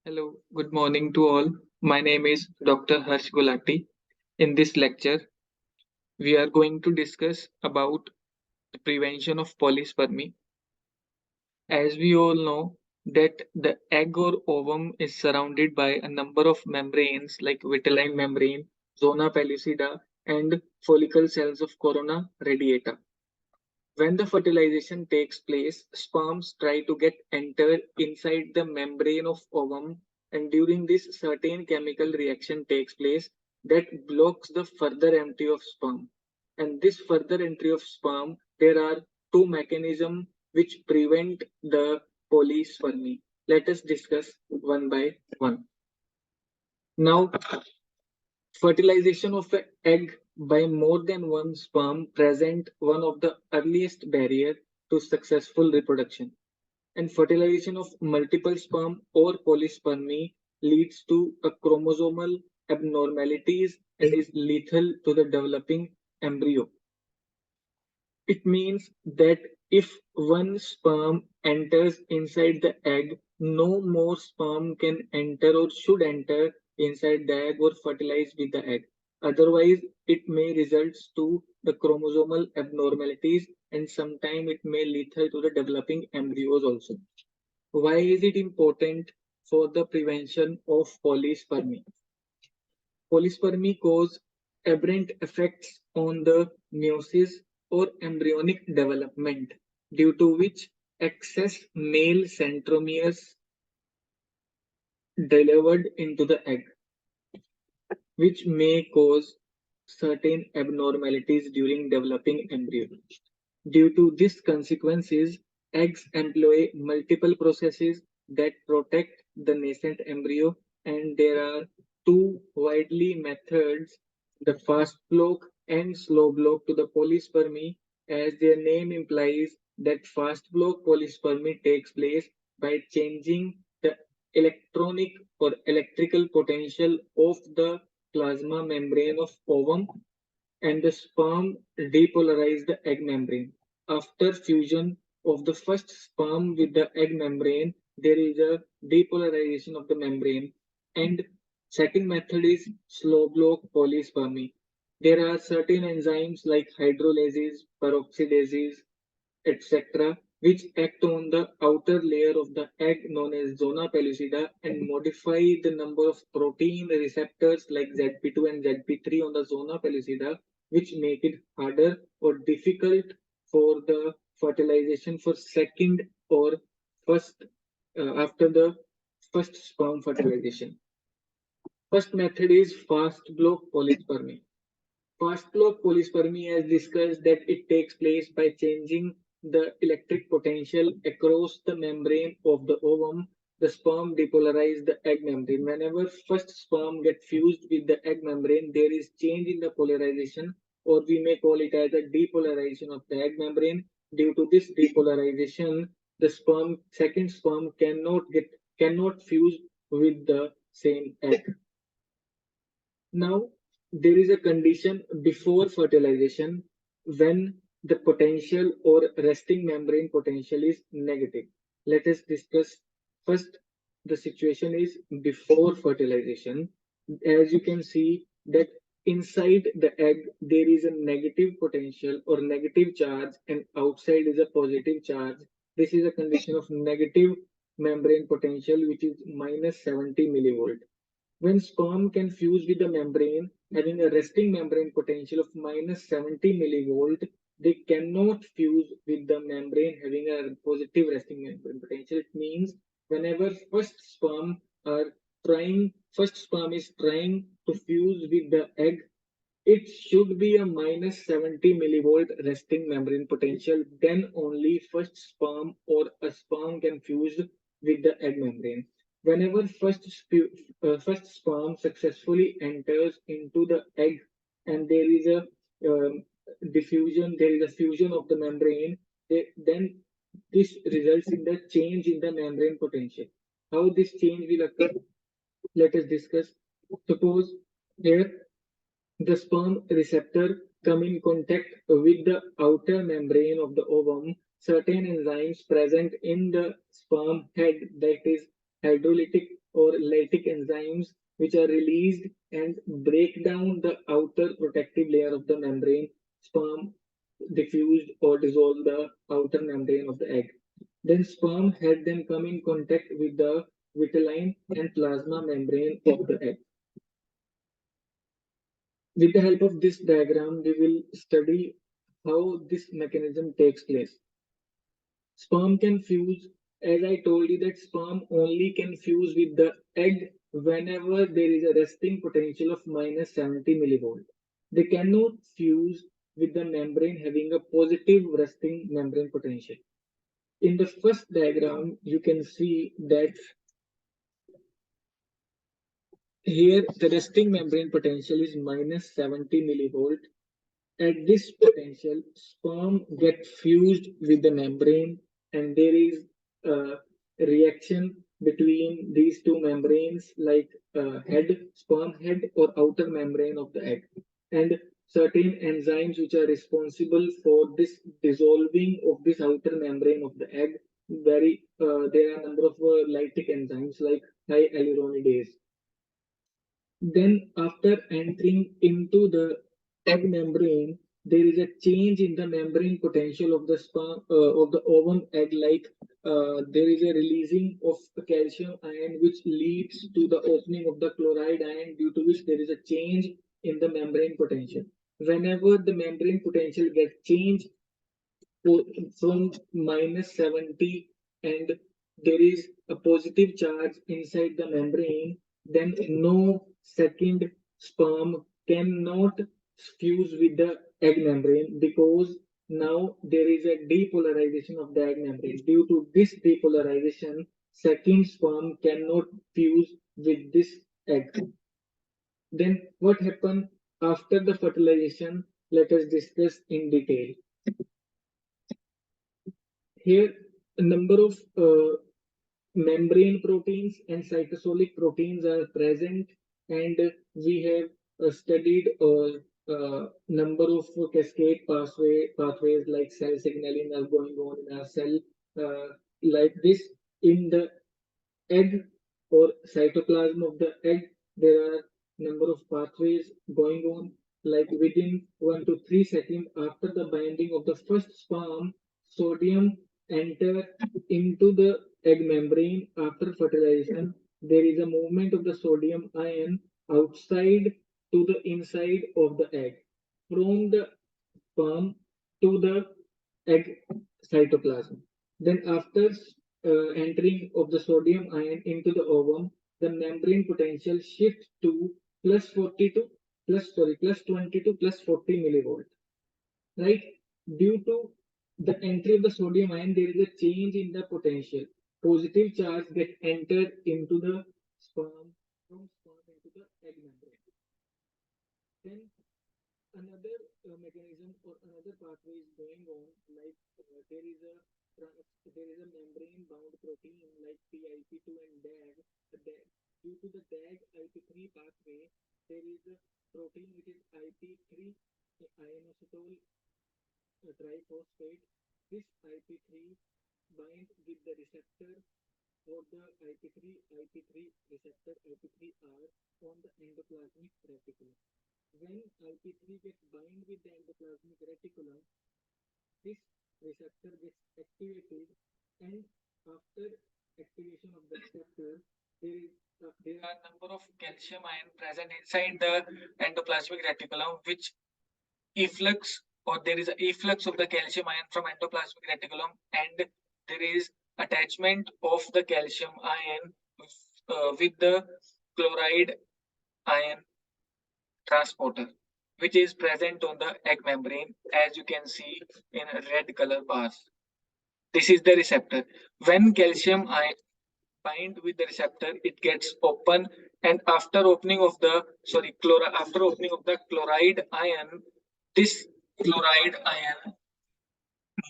Hello, good morning to all. My name is Dr. Harsh Gulati. In this lecture, we are going to discuss about the prevention of polyspermy. As we all know that the egg or ovum is surrounded by a number of membranes like vitelline membrane, zona pellucida, and follicle cells of corona radiata. When the fertilization takes place, sperms try to get entered inside the membrane of ovum, and during this, certain chemical reaction takes place that blocks the further entry of sperm. And this further entry of sperm, there are two mechanisms which prevent the polyspermy. Let us discuss one by one. Now, fertilization of an egg by more than one sperm present one of the earliest barrier to successful reproduction. And fertilization of multiple sperm or polyspermy leads to a chromosomal abnormalities and is lethal to the developing embryo. It means that if one sperm enters inside the egg, no more sperm can enter or should enter inside the egg or fertilize with the egg. Otherwise, it may result to the chromosomal abnormalities and sometimes it may lethal to the developing embryos also. Why is it important for the prevention of polyspermy? Polyspermy cause aberrant effects on the meiosis or embryonic development, due to which excess male centromeres delivered into the egg, which may cause certain abnormalities during developing embryo. Due to these consequences, eggs employ multiple processes that protect the nascent embryo, and there are two widely methods, the fast block and slow block to the polyspermy. As their name implies, that fast block polyspermy takes place by changing the electronic or electrical potential of the plasma membrane of ovum, and the sperm depolarize the egg membrane. After fusion of the first sperm with the egg membrane, there is a depolarization of the membrane. And second method is slow block polyspermy. There are certain enzymes like hydrolases, peroxidases, etc., which act on the outer layer of the egg known as zona pellucida and modify the number of protein receptors like ZP2 and ZP3 on the zona pellucida, which make it harder or difficult for the fertilization for second or first after the first sperm fertilization. First method is fast block polyspermy. Fast block polyspermy, as discussed, that it takes place by changing the electric potential across the membrane of the ovum. The sperm depolarize the egg membrane. Whenever first sperm get fused with the egg membrane, there is change in the polarization, or we may call it as a depolarization of the egg membrane. Due to this depolarization, the second sperm cannot fuse with the same egg. Now, there is a condition before fertilization when the potential or resting membrane potential is negative. Let us discuss first. The situation is before fertilization. As you can see that inside the egg there is a negative potential or negative charge and outside is a positive charge. This is a condition of negative membrane potential, which is minus 70 millivolt. When sperm can fuse with the membrane having a resting membrane potential of minus 70 millivolt, they cannot fuse with the membrane having a positive resting membrane potential. It means whenever first sperm is trying to fuse with the egg, it should be a minus 70 millivolt resting membrane potential. Then only first sperm or a sperm can fuse with the egg membrane. Whenever first sperm successfully enters into the egg and there is a there is a fusion of the membrane, then this results in the change in the membrane potential. How this change will occur? Let us discuss. Suppose here the sperm receptor come in contact with the outer membrane of the ovum. Certain enzymes present in the sperm head, that is hydrolytic or lytic enzymes which are released and break down the outer protective layer of the membrane. Sperm diffused or dissolve the outer membrane of the egg. Then sperm had then come in contact with the vitelline and plasma membrane of the egg. With the help of this diagram, we will study how this mechanism takes place. Sperm can fuse, as I told you, that sperm only can fuse with the egg whenever there is a resting potential of minus 70 millivolt. They cannot fuse with the membrane having a positive resting membrane potential. In the first diagram, you can see that here the resting membrane potential is minus 70 millivolt. At this potential, sperm get fused with the membrane, and there is a reaction between these two membranes, like sperm head or outer membrane of the egg, and certain enzymes which are responsible for this dissolving of this outer membrane of the egg. There are a number of lytic enzymes like hyaluronidase. Then, after entering into the egg membrane, there is a change in the membrane potential of the sperm of the ovum egg. There is a releasing of the calcium ion, which leads to the opening of the chloride ion, due to which there is a change in the membrane potential. Whenever the membrane potential gets changed from minus 70 and there is a positive charge inside the membrane, then no second sperm cannot fuse with the egg membrane, because now there is a depolarization of the egg membrane. Due to this depolarization, second sperm cannot fuse with this egg. Then what happened after the fertilization? Let us discuss in detail. Here, a number of membrane proteins and cytosolic proteins are present, and we have studied a number of cascade pathways like cell signaling are going on in our cell, like this. In the egg or cytoplasm of the egg, there are number of pathways going on. Like within 1 to 3 seconds after the binding of the first sperm, sodium enter into the egg membrane. After fertilization, there is a movement of the sodium ion outside to the inside of the egg from the sperm to the egg cytoplasm. Then after entering of the sodium ion into the ovum, the membrane potential shifts to plus 40 to plus 20 to plus 40 millivolt. Right? Due to the entry of the sodium ion, there is a change in the potential. Positive charge get entered into the sperm from sperm into the egg membrane. Then another mechanism or another pathway is going on, like there is a membrane bound protein like PIP2 and DAG. Due to the DAG IP3 pathway, there is a protein which is IP3 ionositol triphosphate. This IP3 binds with the receptor for the IP3 receptor IP3R on the endoplasmic reticulum. When IP3 gets bind with the endoplasmic reticulum, this receptor gets activated, and after activation of the receptor, there are a number of calcium ion present inside the endoplasmic reticulum, which efflux, or there is an efflux of the calcium ion from endoplasmic reticulum, and there is attachment of the calcium ion with the chloride ion transporter, which is present on the egg membrane, as you can see in red color bars. This is the receptor. When calcium ion bind with the receptor, it gets open, and after opening of the chloride ion, this chloride ion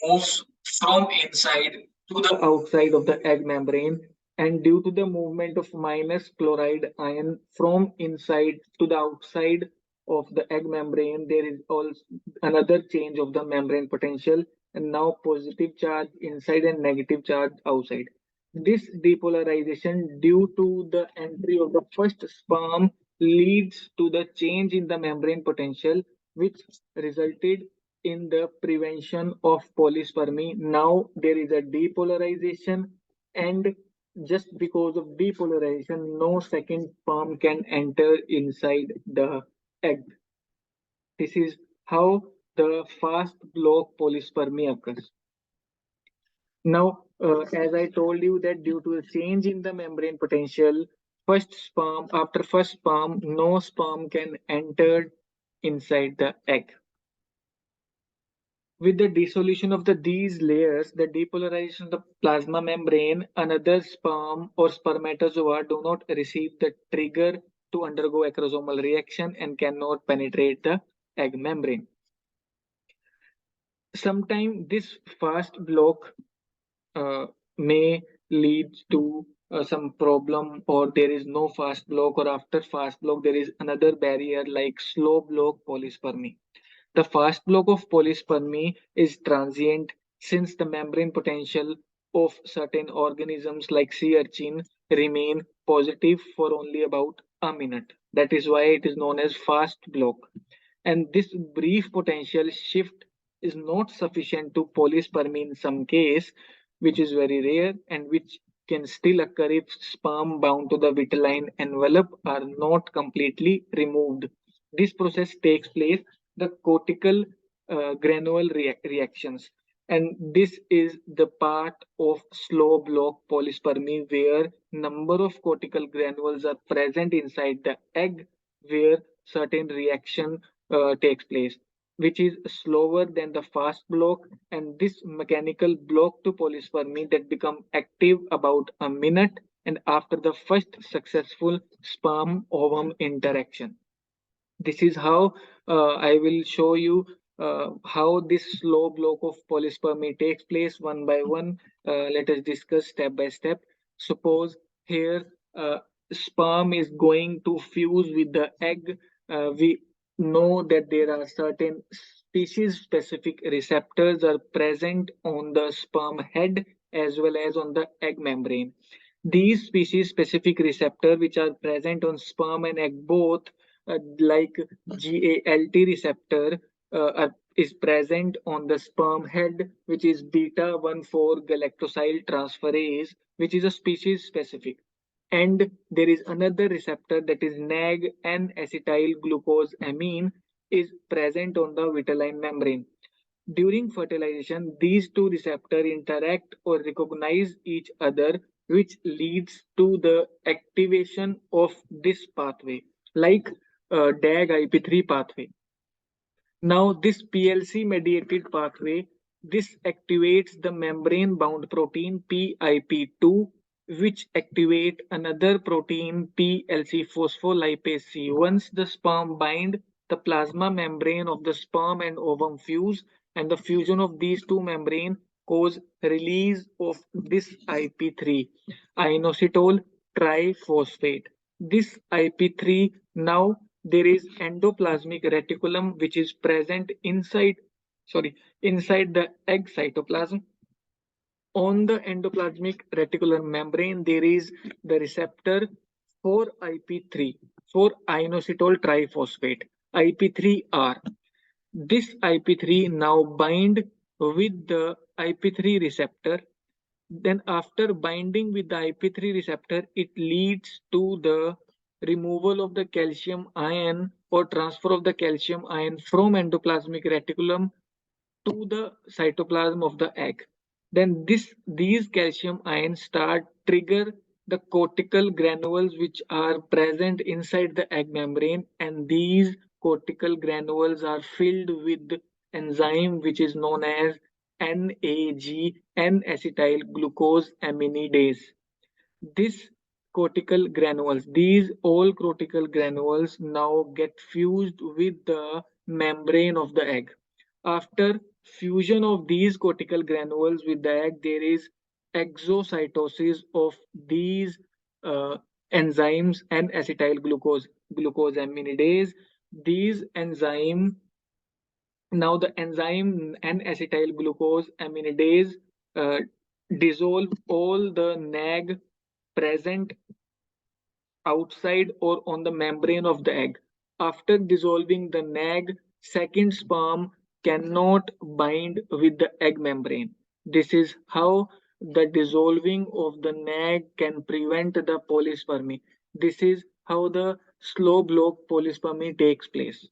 moves from inside to the outside of the egg membrane, and due to the movement of minus chloride ion from inside to the outside of the egg membrane, there is also another change of the membrane potential, and now positive charge inside and negative charge outside. This depolarization due to the entry of the first sperm leads to the change in the membrane potential, which resulted in the prevention of polyspermy. Now there is a depolarization, and just because of depolarization, no second sperm can enter inside the egg. This is how the fast block polyspermy occurs. Now, as I told you that due to a change in the membrane potential, after first sperm, no sperm can enter inside the egg. With the dissolution of these layers, the depolarization of the plasma membrane, another sperm or spermatozoa do not receive the trigger to undergo acrosomal reaction and cannot penetrate the egg membrane. Sometimes this fast block may lead to some problem, or there is no fast block, or after fast block there is another barrier like slow block polyspermy. The fast block of polyspermy is transient since the membrane potential of certain organisms like sea urchin remain positive for only about a minute. That is why it is known as fast block. And this brief potential shift is not sufficient to polyspermy in some case, which is very rare and which can still occur if sperm bound to the vitelline envelope are not completely removed. This process takes place the cortical granule reactions, and this is the part of slow block polyspermy where number of cortical granules are present inside the egg where certain reaction takes place, which is slower than the fast block, and this mechanical block to polyspermy that become active about a minute and after the first successful sperm ovum interaction. This is how I will show you how this slow block of polyspermy takes place one by one. Let us discuss step by step. Suppose here sperm is going to fuse with the egg. We know that there are certain species specific receptors are present on the sperm head as well as on the egg membrane. These species specific receptor which are present on sperm and egg both, like GALT receptor, is present on the sperm head, which is beta 1,4 galactosyl transferase, which is a species specific. And there is another receptor that is NAG N acetyl glucose amine is present on the vitelline membrane. During fertilization, these two receptors interact or recognize each other, which leads to the activation of this pathway, like DAG-IP3 pathway. Now, this PLC mediated pathway, this activates the membrane bound protein PIP2, which activate another protein PLC phospholipase C. Once the sperm bind, the plasma membrane of the sperm and ovum fuse, and the fusion of these two membrane cause release of this IP3, inositol triphosphate. This IP3 now there is endoplasmic reticulum which is present inside the egg cytoplasm. On the endoplasmic reticular membrane there is the receptor for IP3 for inositol triphosphate, IP3R. This IP3 now bind with the IP3 receptor. Then after binding with the IP3 receptor, it leads to the removal of the calcium ion or transfer of the calcium ion from endoplasmic reticulum to the cytoplasm of the egg. Then these calcium ions start trigger the cortical granules which are present inside the egg membrane, and these cortical granules are filled with enzyme which is known as NAG N-acetyl glucose aminidase. This cortical granules, these all cortical granules now get fused with the membrane of the egg. After fusion of these cortical granules with the egg, there is exocytosis of these enzymes and acetyl glucose aminidase. These enzyme Now the enzyme N-acetyl glucose aminidase dissolve all the nag present outside or on the membrane of the egg. After dissolving the nag, second sperm cannot bind with the egg membrane. This is how the dissolving of the nag can prevent the polyspermy. This is how the slow block polyspermy takes place.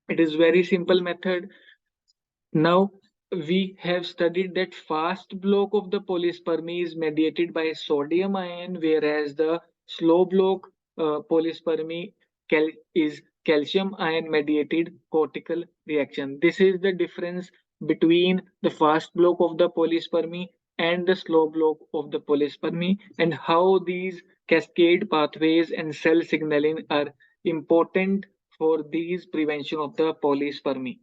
It is very simple method. Now, we have studied that fast block of the polyspermy is mediated by sodium ion, whereas the slow block polyspermy is calcium ion mediated cortical reaction. This is the difference between the fast block of the polyspermy and the slow block of the polyspermy, and how these cascade pathways and cell signaling are important for these prevention of the polyspermy.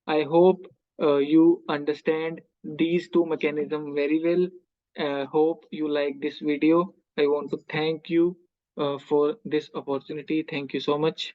I hope you understand these two mechanisms very well. Hope you like this video. I want to thank you for this opportunity. Thank you so much.